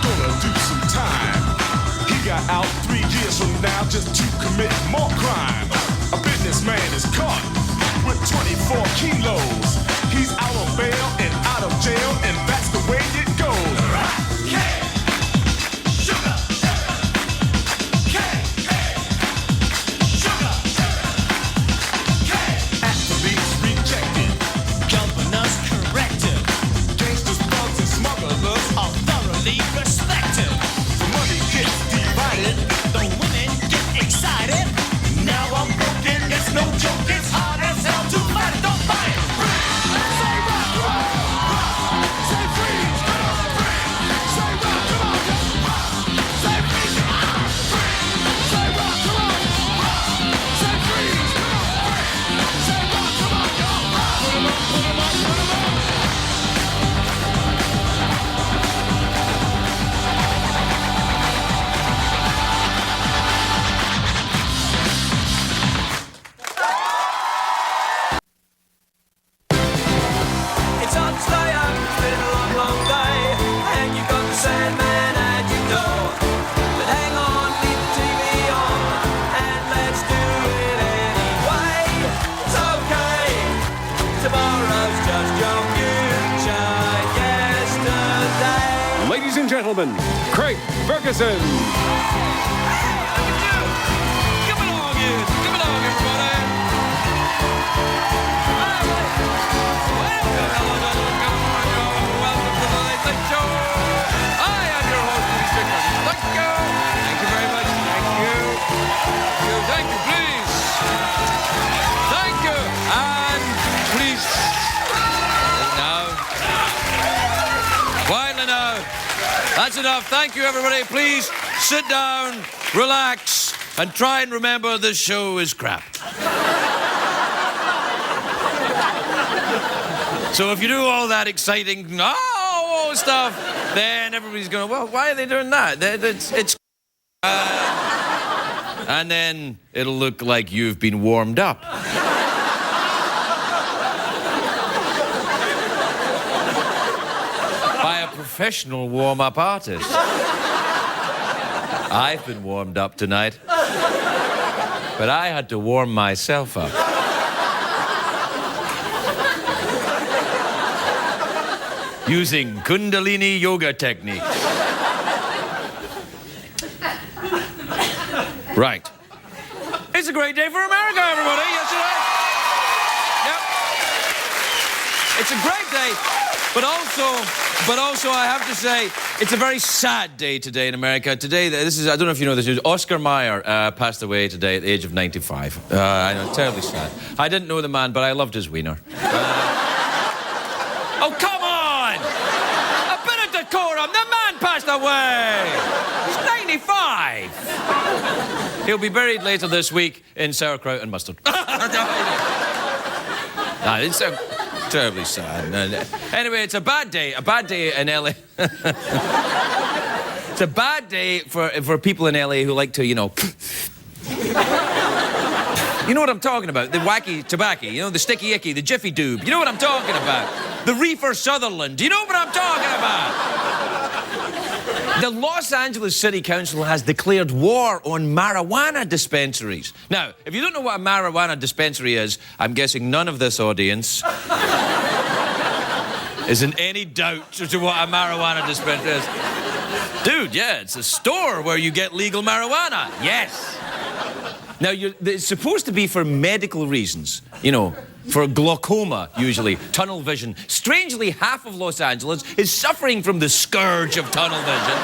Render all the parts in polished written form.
gonna do some time. He got out 3 years from now just to commit more crime. A businessman is caught with 24 kilos. He's out on bail and out of jail, and that's the way it goes. Sugar. Sugar. Athletes rejected. Governors corrected. Gangsters, thugs, and smugglers Are thoroughly respected. the money gets divided. The women get excited. Now I'm broken, it's no joke, it's hard as hell to fight it, don't fight it. Say rock, rock, rock. Say freeze, come on, freeze. Say rock, come on, rock. Say freeze, come on, freeze. Say rock, come on, rock. Say freeze, come on, freeze. Say rock, come on, rock. Put 'em up, put 'em up, put 'em up. It's hard to stay up, it's been a long, long day. And you've got the Sandman at your door. But hang on, leave the TV on, and let's do it anyway. It's okay, tomorrow's just your future yesterday. Ladies and gentlemen, Craig Ferguson. Come along, everybody. Welcome to the Late Late Show. I am your host, Julie Chen. Thank you. Thank you very much. Thank you. Thank you, please. Thank you. And please. Now. Quietly now. That's enough. Thank you, everybody. Please sit down, relax, and try and remember this show is crap. So if you do all that exciting stuff, then everybody's going, well, why are they doing that? It's and then it'll look like you've been warmed up. By a professional warm-up artist. I've been warmed up tonight, but I had to warm myself up. Using Kundalini yoga techniques. Right. It's a great day for America, everybody. Yes, it is. Yep. It's a great day, but also I have to say, it's a very sad day today in America. Today, this is, I don't know if you know this, Oscar Mayer passed away today at the age of 95. I know, terribly sad. I didn't know the man, but I loved his wiener. Oh, come on! A bit of decorum! The man passed away! He's 95! He'll be buried later this week in sauerkraut and mustard. It's terribly sad. Anyway, it's a bad day in LA. It's a bad day for people in LA who like to, you know... You know what I'm talking about? The wacky tobacco, you know, the sticky icky, the jiffy doob. You know what I'm talking about? The reefer Sutherland. Do you know what I'm talking about? The Los Angeles City Council has declared war on marijuana dispensaries. Now, if you don't know what a marijuana dispensary is, I'm guessing none of this audience is in any doubt as to what a marijuana dispensary is. Dude, yeah, it's a store where you get legal marijuana. Yes. Now, it's supposed to be for medical reasons, you know, for glaucoma, usually, tunnel vision. Strangely, half of Los Angeles is suffering from the scourge of tunnel vision.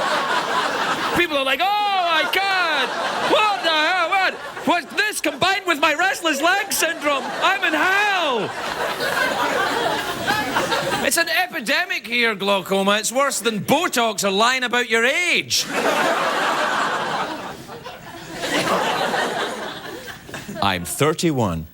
People are like, oh, my God, what the hell, what's this combined with my restless leg syndrome? I'm in hell. It's an epidemic here, glaucoma. It's worse than Botox or lying about your age. I'm 31.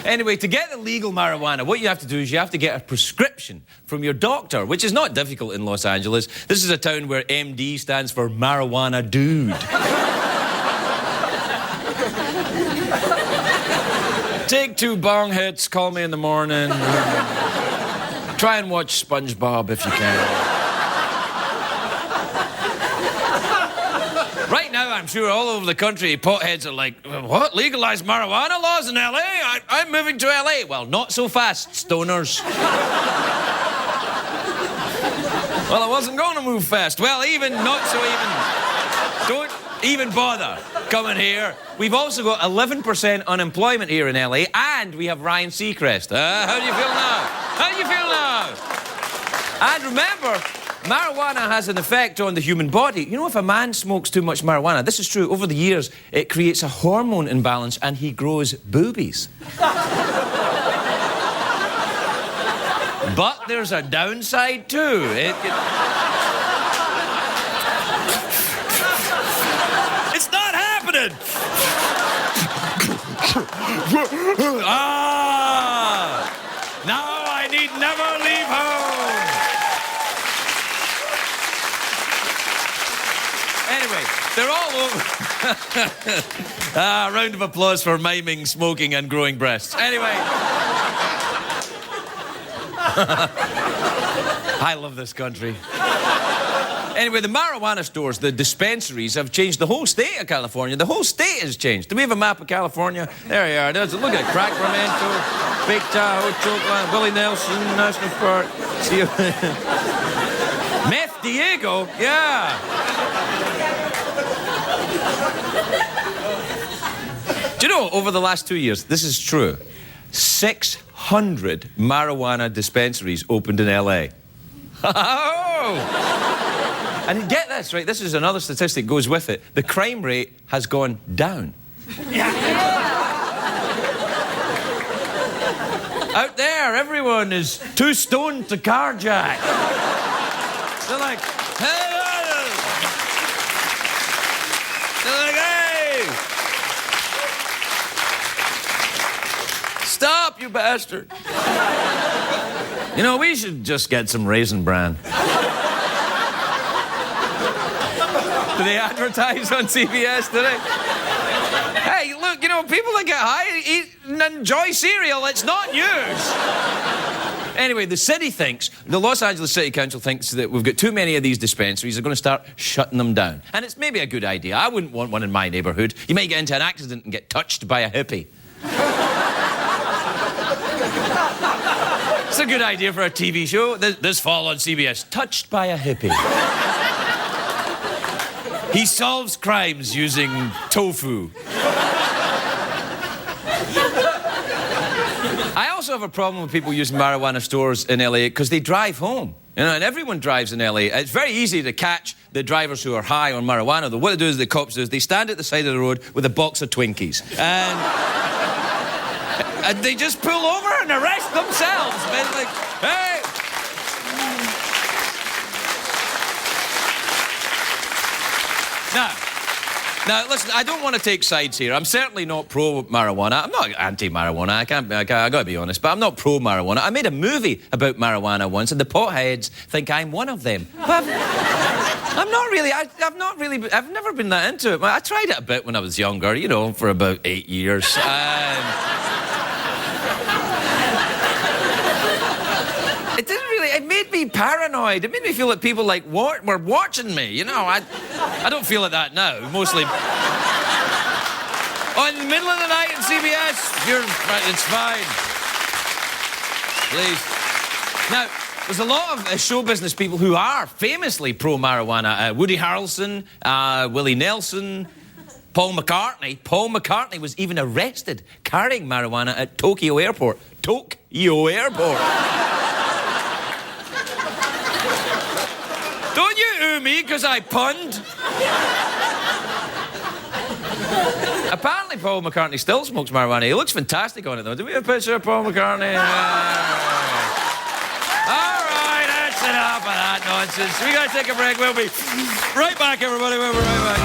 Anyway, to get the legal marijuana, what you have to do is you have to get a prescription from your doctor, which is not difficult in Los Angeles. This is a town where MD stands for marijuana dude. Take 2 bong hits, call me in the morning. Try and watch SpongeBob if you can. Right now, I'm sure all over the country, potheads are like, what? Legalized marijuana laws in LA? I'm moving to LA. Well, not so fast, stoners. Well, I wasn't going to move fast. Well, even, not so even. Don't even bother coming here. We've also got 11% unemployment here in LA, and we have Ryan Seacrest. How do you feel now? How do you feel now? And remember, marijuana has an effect on the human body. You know, if a man smokes too much marijuana, this is true, over the years, it creates a hormone imbalance and he grows boobies. But there's a downside, too. It's not happening! Now I need never leave home! Anyway, they're all over. Round of applause for miming, smoking, and growing breasts. Anyway. I love this country. Anyway, the marijuana stores, the dispensaries, have changed the whole state of California. The whole state has changed. Do we have a map of California? There you are. Look at it. Sacramento, Big Tahoe, Chocolate, Willie Nelson National Park. Meth Diego? Yeah. Do you know, over the last 2 years, this is true, 600 marijuana dispensaries opened in LA. Oh! And get this, right, this is another statistic goes with it. The crime rate has gone down. Out there, everyone is too stoned to carjack. They're like, hey! They're like, hey! Stop, you bastard! You know, we should just get some Raisin Bran. Do they advertise on CBS, do they? Hey, look, you know, people that get high eat and enjoy cereal. It's not news. Anyway, the city thinks, the Los Angeles City Council thinks that we've got too many of these dispensaries. They're going to start shutting them down. And it's maybe a good idea. I wouldn't want one in my neighbourhood. You might get into an accident and get touched by a hippie. It's a good idea for a TV show. This fall on CBS, Touched by a Hippie. He solves crimes using tofu. I also have a problem with people using marijuana stores in LA because they drive home. You know, and everyone drives in LA. It's very easy to catch the drivers who are high on marijuana, though. What they do is the cops do is they stand at the side of the road with a box of Twinkies. And they just pull over and arrest themselves. Man. Like, hey! Now, listen, I don't want to take sides here. I'm certainly not pro-marijuana. I'm not anti-marijuana. I gotta be honest, but I'm not pro-marijuana. I made a movie about marijuana once, and the potheads think I'm one of them. But I'm not really. I've never been that into it. I tried it a bit when I was younger, you know, for about 8 years. It didn't really. It made me paranoid. It made me feel that people like were watching me. You know, I don't feel like that now. Mostly. Oh, in the middle of the night at CBS, it's fine. Please. Now, there's a lot of show business people who are famously pro-marijuana. Woody Harrelson, Willie Nelson, Paul McCartney. Paul McCartney was even arrested carrying marijuana at Tokyo Airport. Tokyo Airport. Don't you ooh me because I punned? Apparently Paul McCartney still smokes marijuana. He looks fantastic on it, though. Do we have a picture of Paul McCartney? All right, that's enough of that nonsense. We got to take a break. We'll be right back, everybody. We'll be right back.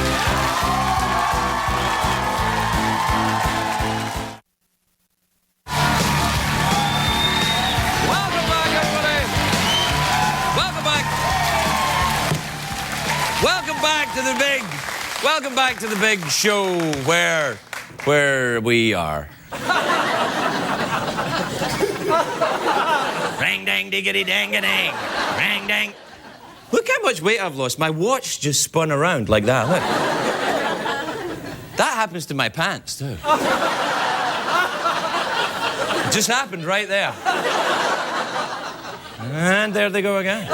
Welcome back to the big show where we are. Ring ding dang, diggity, dang, dang. Rang, dang. Look how much weight I've lost. My watch just spun around like that. Look. That happens to my pants, too. It just happened right there. And there they go again.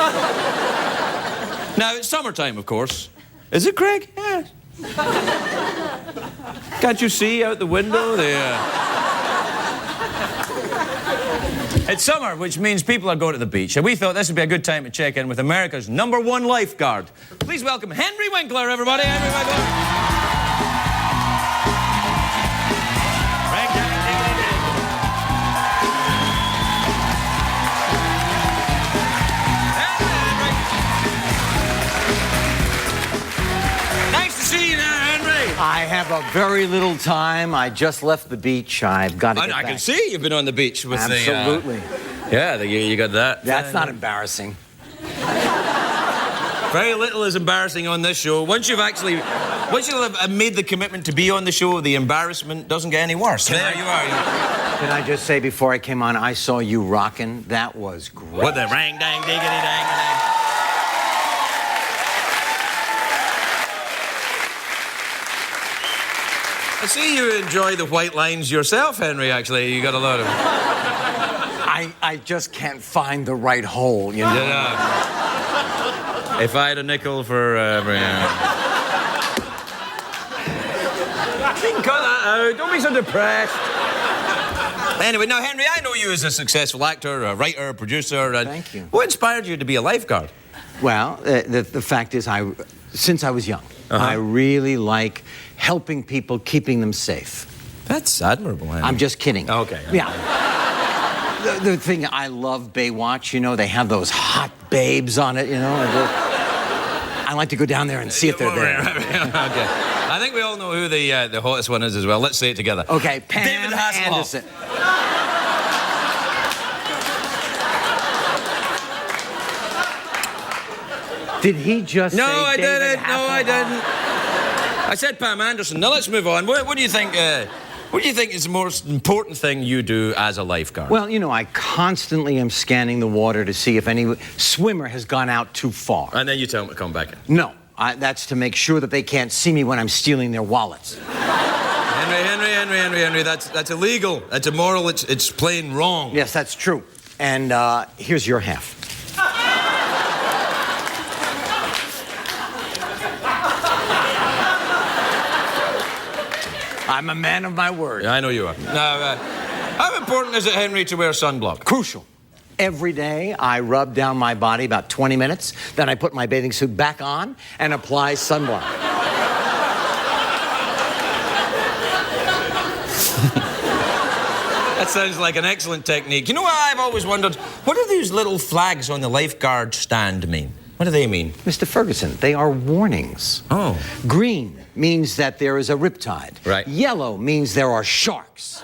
Now, it's summertime, of course. Is it, Craig? Yeah. Can't you see out the window? It's summer, which means people are going to the beach. And we thought this would be a good time to check in with America's #1 lifeguard. Please welcome Henry Winkler, everybody. Henry Winkler. I have a very little time. I just left the beach. I've got to get back. I can see you've been on the beach with Absolutely. You got that. That's not embarrassing. Very little is embarrassing on this show. Once you've made the commitment to be on the show, the embarrassment doesn't get any worse. There you are. Can I just say, before I came on, I saw you rocking. That was great. What the rang, dang, diggity, dang, dang. I see you enjoy the white lines yourself, Henry, actually. You got a lot of... I just can't find the right hole, you know? Yeah. If I had a nickel for every... Cut that out. Don't be so depressed. Anyway, now, Henry, I know you as a successful actor, a writer, a producer. Thank you. What inspired you to be a lifeguard? Well, the fact is, since I was young, I really like helping people, keeping them safe. That's admirable, Henry. I'm just kidding. Okay. Yeah. The thing, I love Baywatch, you know, they have those hot babes on it, you know. I like to go down there and see if they're there. Okay. I think we all know who the hottest one is as well. Let's say it together. Okay, Pam David Hasselhoff. Anderson. Did he just say I David didn't. No, I didn't. I said Pam Anderson. Now let's move on. What do you think? What do you think is the most important thing you do as a lifeguard? Well, you know, I constantly am scanning the water to see if any swimmer has gone out too far. And then you tell them to come back in. No, that's to make sure that they can't see me when I'm stealing their wallets. Henry, that's illegal. That's immoral. It's plain wrong. Yes, that's true. And here's your half. I'm a man of my word. Yeah, I know you are. Now, how important is it, Henry, to wear sunblock? Crucial. Every day, I rub down my body about 20 minutes, then I put my bathing suit back on and apply sunblock. That sounds like an excellent technique. You know what I've always wondered? What do these little flags on the lifeguard stand mean? What do they mean? Mr. Ferguson, they are warnings. Oh. Green means that there is a riptide. Right. Yellow means there are sharks.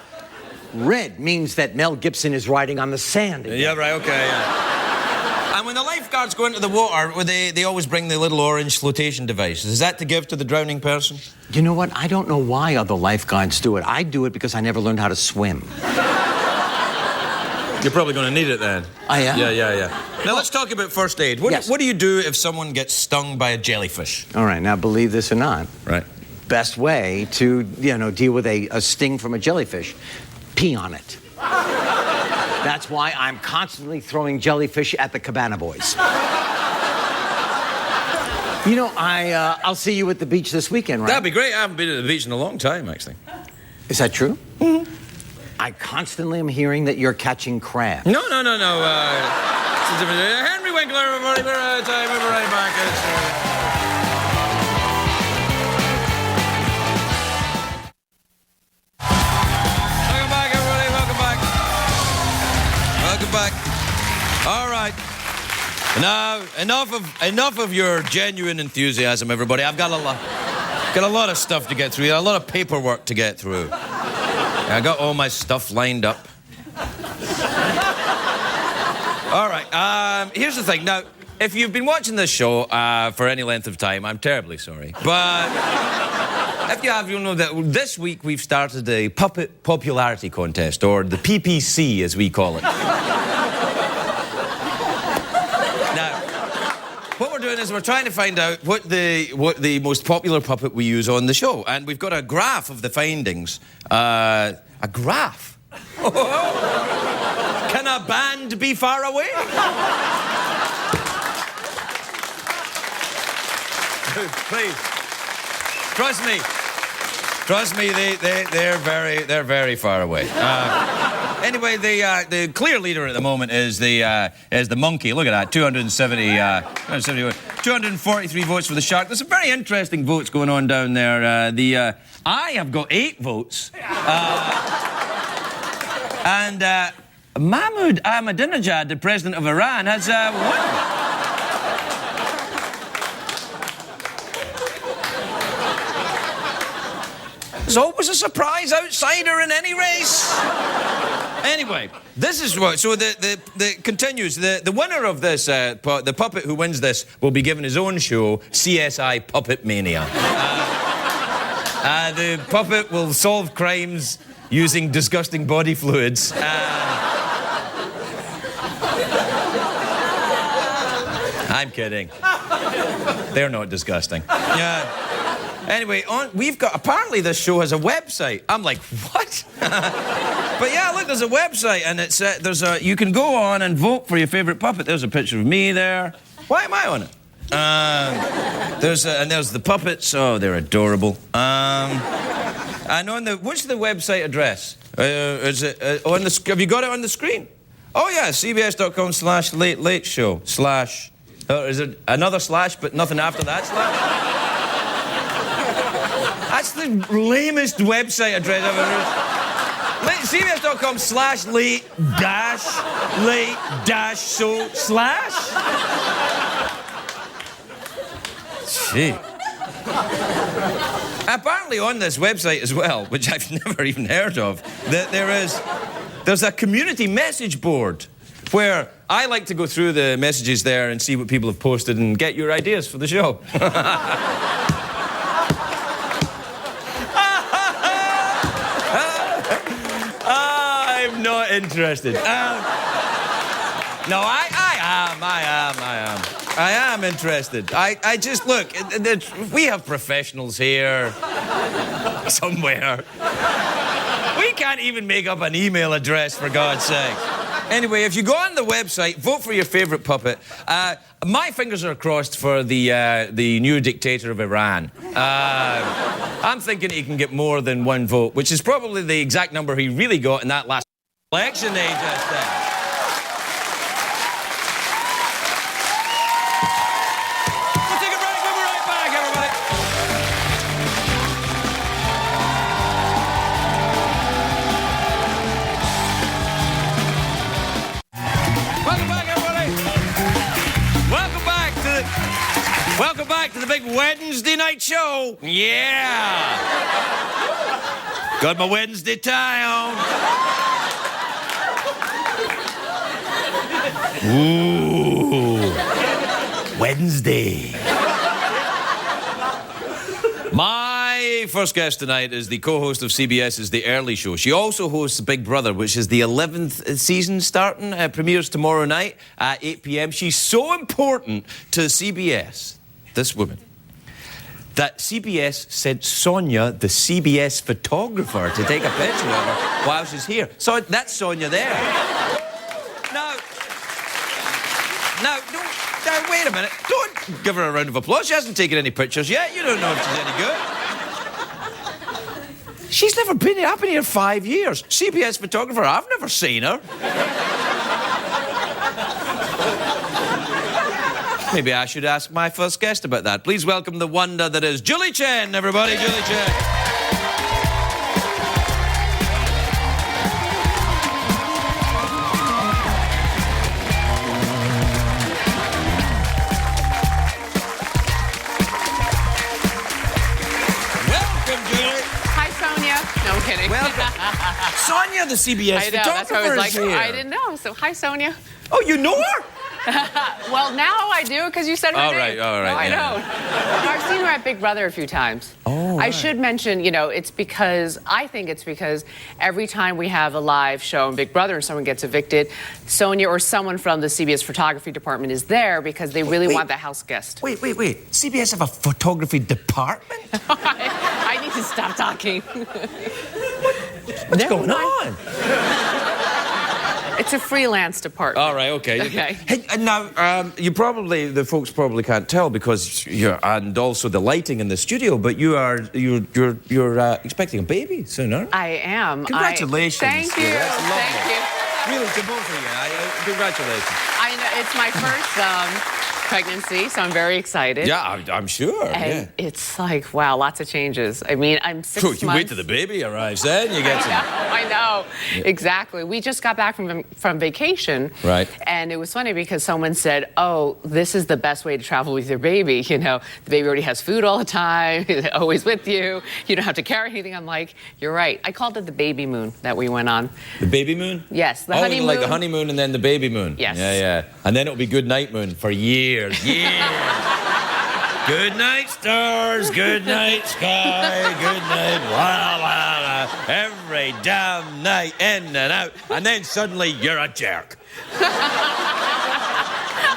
Red means that Mel Gibson is riding on the sand again. Yeah, right, okay, yeah. And when the lifeguards go into the water, they always bring the little orange flotation device. Is that to give to the drowning person? You know what? I don't know why other lifeguards do it. I do it because I never learned how to swim. You're probably going to need it then. I am? Yeah. Now, let's talk about first aid. What do you do if someone gets stung by a jellyfish? All right, now, believe this or not. Right. Best way to, deal with a sting from a jellyfish, pee on it. That's why I'm constantly throwing jellyfish at the Cabana Boys. I'll see you at the beach this weekend, right? That'd be great. I haven't been to the beach in a long time, actually. Is that true? Mm-hmm. I constantly am hearing that you're catching crabs. No. Henry Winkler, everybody. We're out of time. We'll be right back. Welcome back, everybody. Welcome back. All right. Now, enough of your genuine enthusiasm, everybody. I've got a lot of stuff to get through. A lot of paperwork to get through. I got all my stuff lined up. All right, here's the thing. Now, if you've been watching this show for any length of time, I'm terribly sorry. But if you have, you'll know that this week we've started a puppet popularity contest, or the PPC, as we call it. doing is we're trying to find out what the most popular puppet we use on the show, and we've got a graph of the findings. A graph? Can a band be far away? Please. Trust me, they're very far away. Anyway, the clear leader at the moment is the monkey. Look at that, 243 votes for the shark. There's some very interesting votes going on down there. I have got 8 votes. And Mahmoud Ahmadinejad, the president of Iran, has 1. There's always a surprise outsider in any race. Anyway, this is what. So the continues. The winner of this, the puppet who wins this, will be given his own show, CSI Puppet Mania. The puppet will solve crimes using disgusting body fluids. I'm kidding. They're not disgusting. Yeah. Anyway, apparently this show has a website. I'm like, what? But yeah, look, there's a website, and it's you can go on and vote for your favorite puppet. There's a picture of me there. Why am I on it? There's the puppets. Oh, they're adorable. And what's the website address? Is it have you got it on the screen? Oh yeah, cbs.com/late show / is it another slash but nothing after that slash? That's the lamest website address I've ever heard. cbs.com/late show / Gee. Apparently on this website as well, which I've never even heard of, that there's a community message board where I like to go through the messages there and see what people have posted and get your ideas for the show. I'm not interested. No, I am interested. I just, look, we have professionals here somewhere. We can't even make up an email address, for God's sake. Anyway, if you go on the website, vote for your favourite puppet. My fingers are crossed for the new dictator of Iran. I'm thinking he can get more than 1 vote, which is probably the exact number he really got in that last election they just did. We'll take a break. We'll be right back, everybody. Welcome back, everybody. Welcome back to the big Wednesday night show. Yeah. Got my Wednesday tie on. Ooh, Wednesday. My first guest tonight is the co-host of CBS's The Early Show. She also hosts Big Brother, which is the 11th season starting. Premieres tomorrow night at 8 p.m. She's so important to CBS, this woman, that CBS sent Sonia, the CBS photographer, to take a picture of her while she's here. So that's Sonia there. Now, wait a minute. Don't give her a round of applause. She hasn't taken any pictures yet. You don't know if she's any good. She's never been here. I've been here 5 years. CBS photographer, I've never seen her. Maybe I should ask my first guest about that. Please welcome the wonder that is Julie Chen, everybody. Julie Chen. Well, Sonia, the CBS photographer, that's what I was like. is here. I didn't know. So, hi, Sonia. Oh, you know her? Well, now I do because you said her name. All right. No, I don't. I've seen her at Big Brother a few times. Oh, I right. should mention, I think it's because every time we have a live show in Big Brother and someone gets evicted, Sonia or someone from the CBS photography department is there because they really want the house guest. Wait. CBS have a photography department? I need to stop talking. What's going on? It's a freelance department. All right, okay. Okay. Hey, now, the folks probably can't tell because and also the lighting in the studio, but you're expecting a baby soon, aren't you? I am. Congratulations. Thank you. Yeah, that's lovely. Thank you. Really, to both of you. Congratulations. I know it's my first pregnancy, so I'm very excited. Yeah, I'm sure. And it's like, wow, lots of changes. I mean, I'm 6 months. You wait till the baby arrives, then you get some. I know. Exactly. We just got back from vacation. Right. And it was funny because someone said, oh, this is the best way to travel with your baby. The baby already has food all the time, always with you. You don't have to carry anything. I'm like, you're right. I called it the baby moon that we went on. The baby moon? Yes, the honeymoon. Like the honeymoon and then the baby moon. Yes. Yeah. And then it'll be good night moon for years. Good night, stars. Good night, sky. Good night, la. Every damn night, in and out. And then suddenly you're a jerk.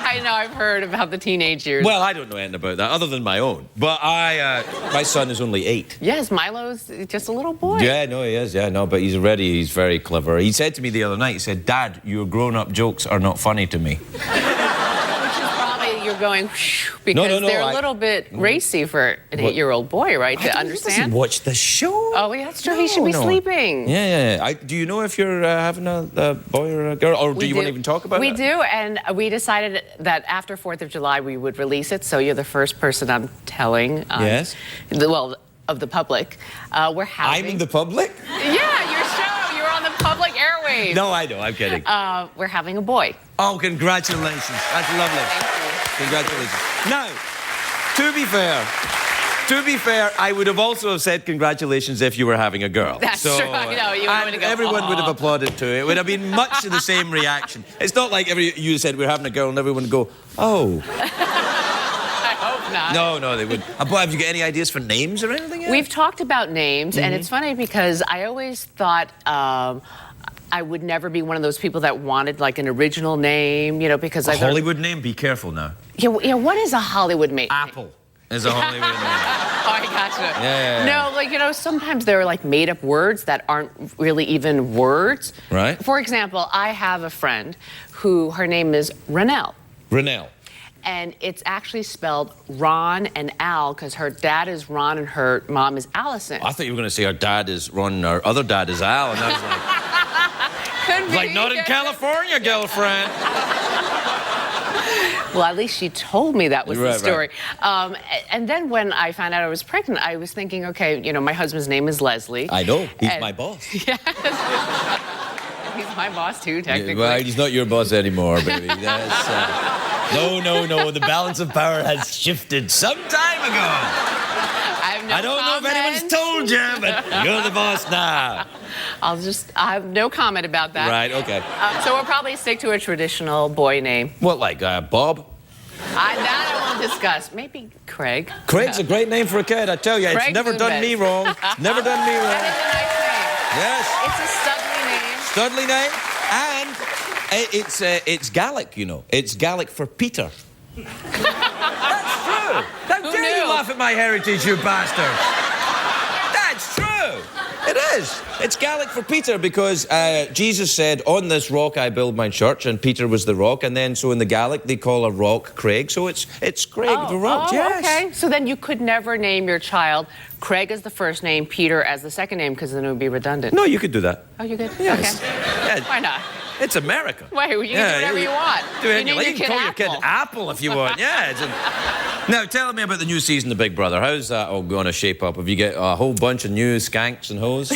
I know, I've heard about the teenage years. Well, I don't know anything about that other than my own. But my son is only 8. Yes, Milo's just a little boy. Yeah, no, he is. Yeah, no, but he's very clever. He said to me the other night, he said, Dad, your grown-up jokes are not funny to me. You're going because they're a little bit racy for an 8-year-old boy, right? To understand. He doesn't watch the show. Oh, yeah, that's true. He should be sleeping. Yeah. Do you know if you're having a boy or a girl, or do you want to even talk about it? We do, and we decided that after 4th of July we would release it. So you're the first person I'm telling. Yes. Of the public, we're having. I'm the public? Yeah, your show. You're on the public airwaves. No, I know. I'm kidding. We're having a boy. Oh, congratulations. That's lovely. Thank you. Congratulations. Now, to be fair, I would have also said congratulations if you were having a girl. That's true. I know. You would go, everyone would have applauded to it. It would have been much of the same reaction. It's not like you said we're having a girl and everyone would go, oh. I hope not. No, they wouldn't. Have you got any ideas for names or anything yet? We've talked about names, and it's funny because I always thought I would never be one of those people that wanted like an original name, because a Hollywood name? Be careful now. Yeah, what is a Hollywood name? Apple is a Hollywood name. Oh, I gotcha. Yeah. No, sometimes there are like made-up words that aren't really even words. Right. For example, I have a friend her name is Renelle. Renelle. And it's actually spelled Ron and Al because her dad is Ron and her mom is Allison. I thought you were going to say her dad is Ron and her other dad is Al, and I was like... Could be. Like, not in California, girlfriend. Well, at least she told me that was the story. Right. And then when I found out I was pregnant, I was thinking, okay, my husband's name is Leslie. I know. He's my boss. Yes. He's my boss, too, technically. Well, he's not your boss anymore, baby. That's, no. The balance of power has shifted some time ago. I don't know if anyone's told you, but you're the boss now. I have no comment about that. Right, okay. So we'll probably stick to a traditional boy name. What, like Bob? That I won't discuss. Maybe Craig. Craig's a great name for a kid, I tell you. Craig It's never done me wrong. It's never done me wrong. That is a nice name. Yes. It's a studly name. Studly name, and it's Gaelic, It's Gaelic for Peter. That's true. How dare you laugh at my heritage, you bastard? That's true. It is. It's Gaelic for Peter because Jesus said, on this rock I build my church, and Peter was the rock, and then so in the Gaelic they call a rock Craig, so it's Craig the rock, yes. Okay. So then you could never name your child Craig as the first name, Peter as the second name, because then it would be redundant. No, you could do that. Oh, you could? Yes. Okay. Yeah. Why not? It's America. Wait, you can do whatever you want. Do it. You name can call your kid Apple if you want. Yeah. Now, tell me about the new season of Big Brother. How's that all going to shape up? Have you got a whole bunch of new skanks and hoes?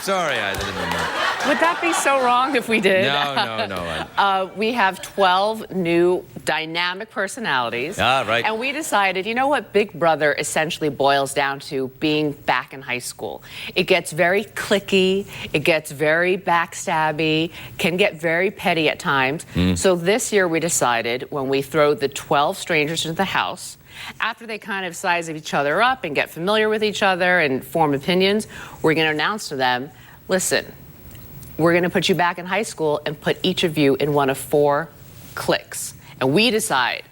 Sorry, I didn't know that. Would that be so wrong if we did? No. We have 12 new dynamic personalities. Right. And we decided, you know what Big Brother essentially boils down to being back in high school. It gets very cliquey, it gets very backstabby, can get very petty at times. So this year we decided when we throw the 12 strangers into the house, after they kind of size each other up and get familiar with each other and form opinions, we're going to announce to them, listen, we're going to put you back in high school and put each of you in one of 4 cliques. And we decide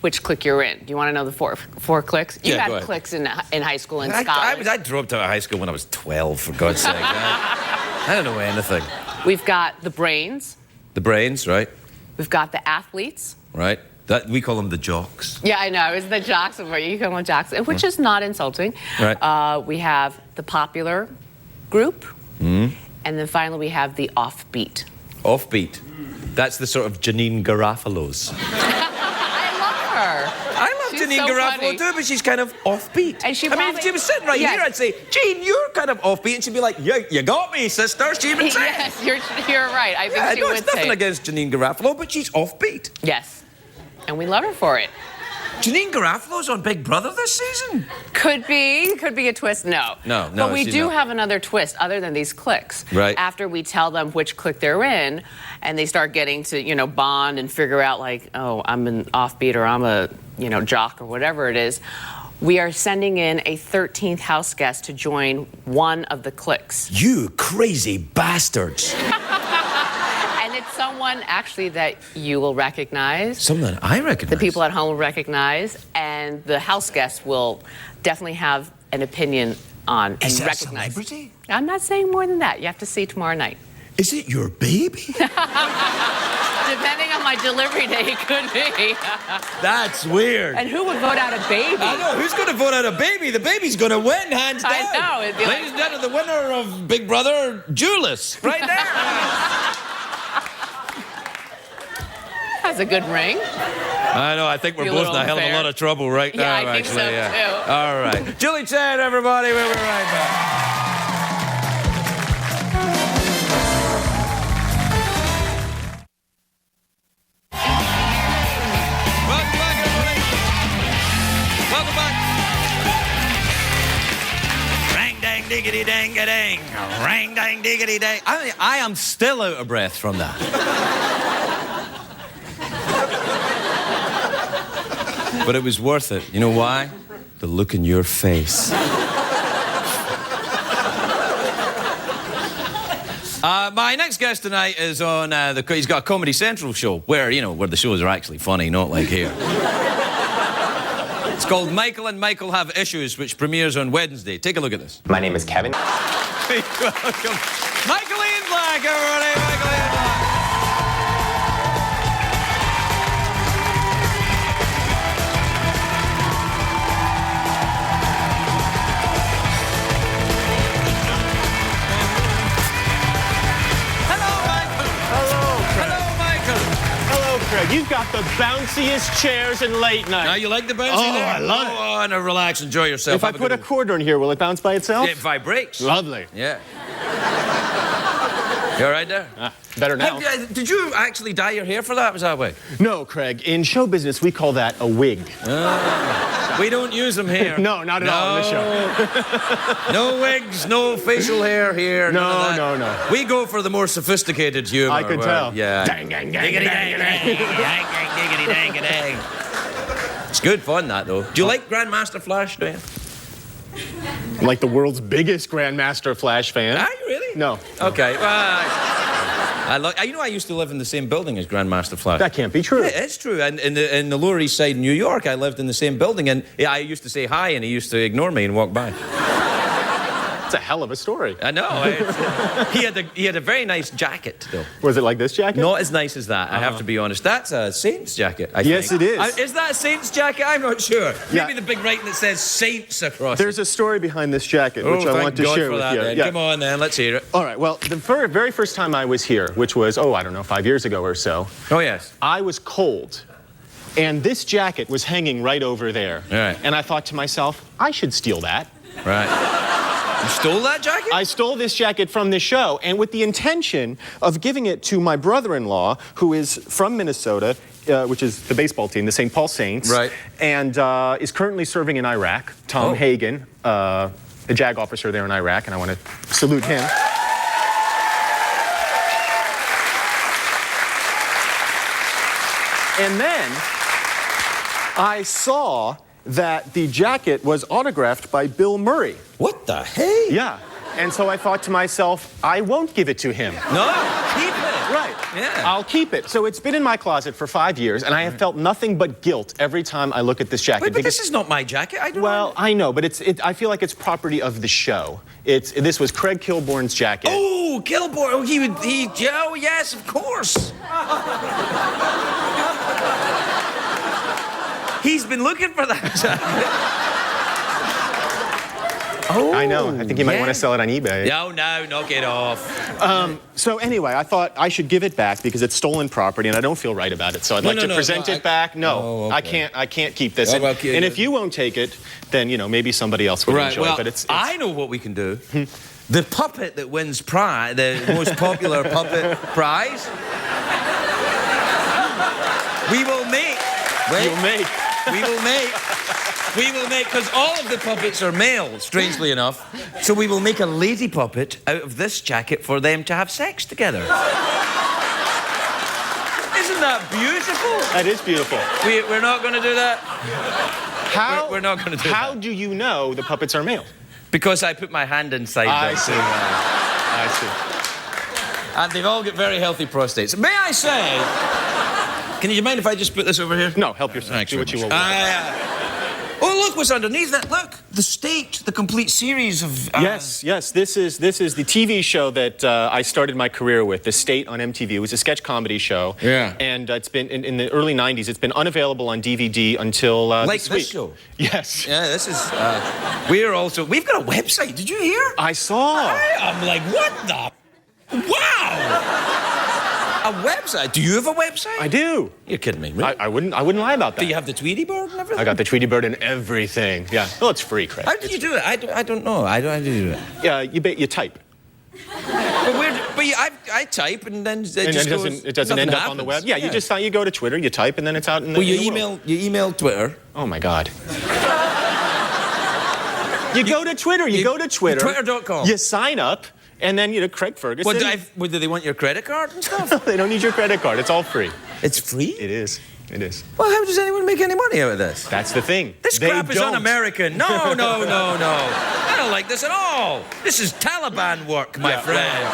which clique you're in. Do you want to know the four cliques? You had cliques in high school in Scotland. I dropped out of high school when I was 12, for God's sake. I don't know anything. We've got the brains. The brains, right? We've got the athletes. Right. We call them the jocks. Yeah, I know. It's the jocks. You call them jocks, which is not insulting. Right. We have the popular group. And then finally, we have the offbeat. Offbeat. That's the sort of Janine Garofalo's. I love her. I love Janine Garofalo too, but she's kind of offbeat. And if she was sitting right here, I'd say, Jean, you're kind of offbeat. And she'd be like, you got me, sister. She even said. Yes, you're right. I think she would it's nothing say. against Janine Garofalo, but she's offbeat. Yes. And we love her for it. Janine Garofalo's on Big Brother this season? Could be a twist. No. But we do have another twist other than these cliques. Right. After we tell them which clique they're in, and they start getting to, bond and figure out like, oh, I'm an offbeat or I'm a, jock or whatever it is, we are sending in a 13th house guest to join one of the cliques. You crazy bastards. And it's someone actually that you will recognize. Someone I recognize. The people at home will recognize, and the house guests will definitely have an opinion on and Is that recognize. A celebrity? I'm not saying more than that. You have to see tomorrow night. Is it your baby? Depending on my delivery day, it could be. That's weird. And who would vote out a baby? I know. Who's going to vote out a baby? The baby's going to win, hands down. I know. It'd be Ladies and gentlemen, the winner of Big Brother, Julie, right there. Has a good ring. I know. I think we're both in a hell of a lot of trouble right now, I think actually. So, too. All right. Julie Chen, everybody. We'll be right back. Welcome back, everybody. Welcome back. Rang, dang, diggity, dang, a dang. Rang, dang, diggity, dang. I am still out of breath from that. But it was worth it. You know why? The look in your face. My next guest tonight is on he's got a Comedy Central show where the shows are actually funny, not like here. It's called Michael and Michael Have Issues, which premieres on Wednesday. Take a look at this. My name is Kevin. Welcome. Michael Ian Black, everybody. Michael Ian Black. You've got the bounciest chairs in late night. Now, you like the bouncy Oh, there? I love it. Oh, and relax, enjoy yourself. If I put a quarter in here, will it bounce by itself? It vibrates. Lovely. Yeah. You all right there? Better now. Did you actually dye your hair for that? Was that way? No, Craig. In show business, we call that a wig. We don't use them here. No, not at all in the show. No wigs, no facial hair here. No. We go for the more sophisticated humor. I could tell. Yeah. Dang, dang, dang, Diggity, dang, dang, dang, dang, diggity, dang, dang. It's good fun, that, though. Do you like Grandmaster Flash, do you? I'm like the world's biggest Grandmaster Flash fan. Are you really? No. Okay. I used to live in the same building as Grandmaster Flash. That can't be true. Yeah, it's true. And in the Lower East Side, New York, I lived in the same building, and I used to say hi, and he used to ignore me and walk by. It's a hell of a story. I know. He had a very nice jacket, though. Was it like this jacket? Not as nice as that, I have to be honest. That's a Saints jacket, I think. Yes, it is. Is that a Saints jacket? I'm not sure. Yeah. Maybe the big writing that says Saints across There's a story behind this jacket, which I want to share with you. Then. Yeah. Come on, then. Let's hear it. All right. Well, the very first time I was here, which was, 5 years ago or so. Oh, yes. I was cold. And this jacket was hanging right over there. Right. And I thought to myself, I should steal that. Right. You stole that jacket? I stole this jacket from this show, and with the intention of giving it to my brother-in-law, who is from Minnesota, which is the baseball team, the St. Paul Saints. Right. And is currently serving in Iraq. Tom Hagen, a JAG officer there in Iraq, and I want to salute him. And then I saw that the jacket was autographed by Bill Murray. What the hey? Yeah. And so I thought to myself, I won't give it to him. No, keep it. Right. Yeah. I'll keep it. So it's been in my closet for 5 years, and I have felt nothing but guilt every time I look at this jacket. Wait, but this is not my jacket. I don't Well, know. I know, but I feel like it's property of the show. This was Craig Kilborn's jacket. Oh, Kilborn. Oh, oh, yes, of course. He's been looking for that jacket. Oh, I know. I think you might want to sell it on eBay. No, knock it off. So anyway, I thought I should give it back because it's stolen property, and I don't feel right about it. So I'd like to present it back. No, Oh, okay. I can't keep this. Oh, And, okay. and if you won't take it, then maybe somebody else will Right, enjoy well, it. But it's I know what we can do. The puppet that wins the most popular puppet prize, we will make. We will make, because all of the puppets are male, strangely enough. So we will make a lady puppet out of this jacket for them to have sex together. Isn't that beautiful? That is beautiful. We're not going to do that? We're not going to do that. How do you know the puppets are male? Because I put my hand inside I them. see. I see. And they've all got very healthy prostates. May I say... Can you mind if I just put this over here? No, help yourself. Thanks Do very what you much. will. Oh, look what's underneath that. Look, the state, the complete series of... Yes. This is the TV show that I started my career with, The State on MTV. It was a sketch comedy show. Yeah. And it's been, in the early 90s, it's been unavailable on DVD until Like this this week. show? Yes. Yeah, this is... we've got a website. Did you hear? I saw. I'm like, what the... Wow! A website? Do you have a website? I do. You're kidding me, really? I wouldn't lie about that. Do you have the Tweety Bird and everything? I got the Tweety Bird and everything. Yeah. Well, it's free, Craig. How do you do it? I don't know. How do you do it? Yeah, you type. I type and then it And just then goes, it doesn't end up on the web. Yeah, you go to Twitter, you type, and then it's out in the Well, you in the world. email Twitter. Oh my God. You go to Twitter. Twitter.com. You sign up, and then Craig Ferguson. Do they want your credit card and stuff? They don't need your credit card. It's all free. It's free? It is. It is. Well, how does anyone make any money out of this? That's the thing. This crap is un-American. No. I don't like this at all. This is Taliban work, my friend.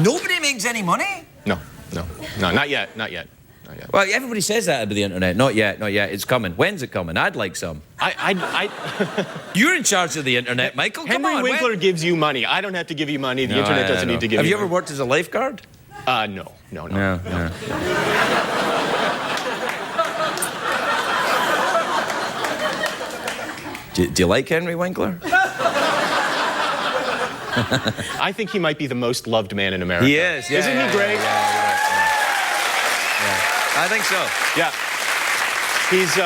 Nobody makes any money? No, not yet. Well, everybody says that about the internet. Not yet. It's coming. When's it coming? I'd like some. You're in charge of the internet, Michael. Come Henry on. Winkler gives you money. I don't have to give you money. The internet doesn't need to give you money. Have you ever worked as a lifeguard? No. Do you like Henry Winkler? I think he might be the most loved man in America. He is. Yeah, Isn't he great? Yeah. I think so. Yeah. He's,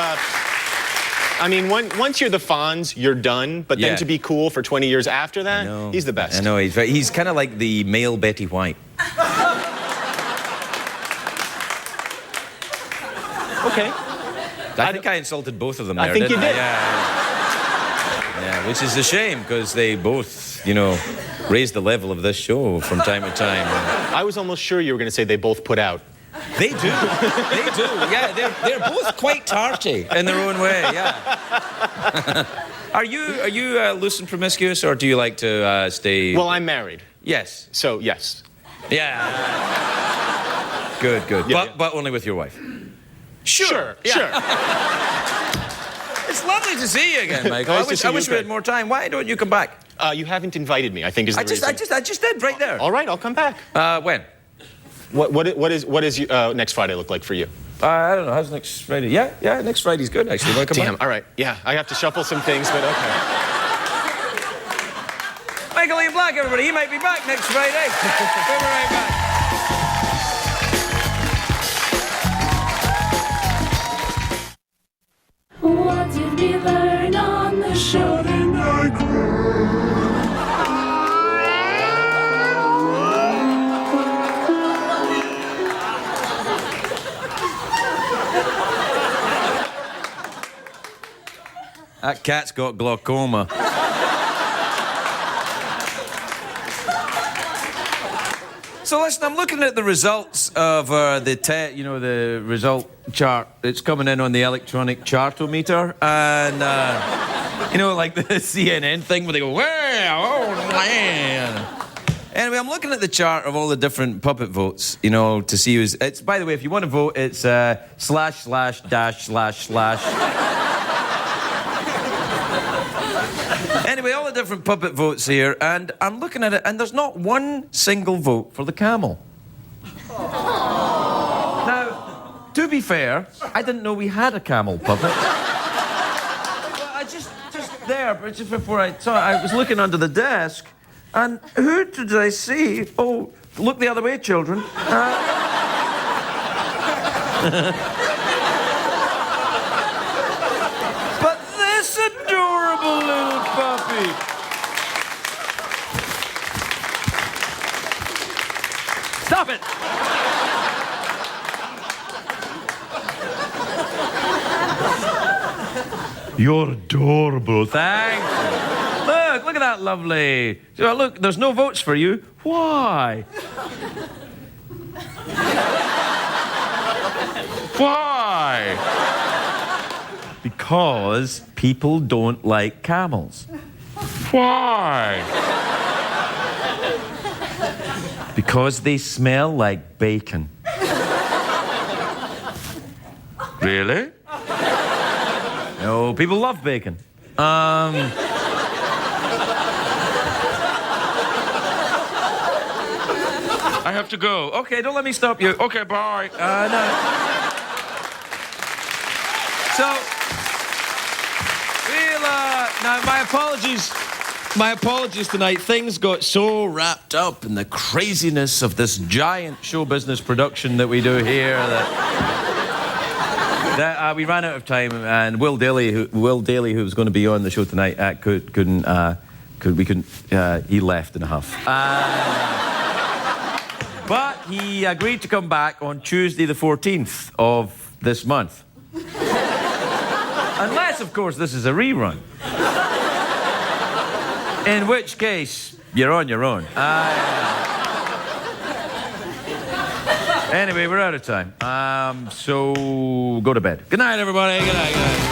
once you're the Fonz, you're done. But then to be cool for 20 years after that, he's the best. I know, he's kind of like the male Betty White. Okay. I think I insulted both of them there, I think you didn't did. Yeah, which is a shame, because they both, raise the level of this show from time to time. I was almost sure you were going to say they both put out. They do. Yeah, they're both quite tarty in their own way. Yeah. Are you loose and promiscuous, or do you like to stay? Well, I'm married. Yes. So yes. Yeah. Good. Yeah, but only with your wife. Sure. It's lovely to see you again, Michael. Nice to see I you, wish we had Craig. more time. Why don't you come back? You haven't invited me, I think is the reason. I just did right there. All right, I'll come back. When? What is next Friday look like for you? I don't know. How's next Friday? Yeah, next Friday's good, actually. Want to come Damn, back? all right. Yeah, I have to shuffle some things, but okay. Michael Ian Black, everybody. He might be back next Friday. We'll be right back. What did we learn on the show tonight? That cat's got glaucoma. So listen, I'm looking at the results of the result chart. It's coming in on the electronic chartometer, and like the CNN thing where they go, "Wow, oh man." Anyway, I'm looking at the chart of all the different puppet votes, to see who's. It's, by the way, if you want to vote, it's // Anyway, all the different puppet votes here, and I'm looking at it, and there's not one single vote for the camel. Now, to be fair, I didn't know we had a camel puppet. Well, I just there, but just before I saw it, I was looking under the desk, and who did I see? Oh, look the other way, children. But this adorable little puppy. Stop it! You're adorable. Thank you. Look at that lovely. Look, there's no votes for you. Why? Why? Because people don't like camels. Why? Because they smell like bacon. Really? No, people love bacon. I have to go. Okay, don't let me stop you. Okay, bye. No. So, now my apologies. My apologies tonight. Things got so wrapped up in the craziness of this giant show business production that we do here that we ran out of time, and Will Dailey, who was going to be on the show tonight, couldn't. He left in a huff. But he agreed to come back on Tuesday the 14th of this month. Unless, of course, this is a rerun. In which case, you're on your own. Anyway, we're out of time. So go to bed. Good night, everybody. Good night. Good night.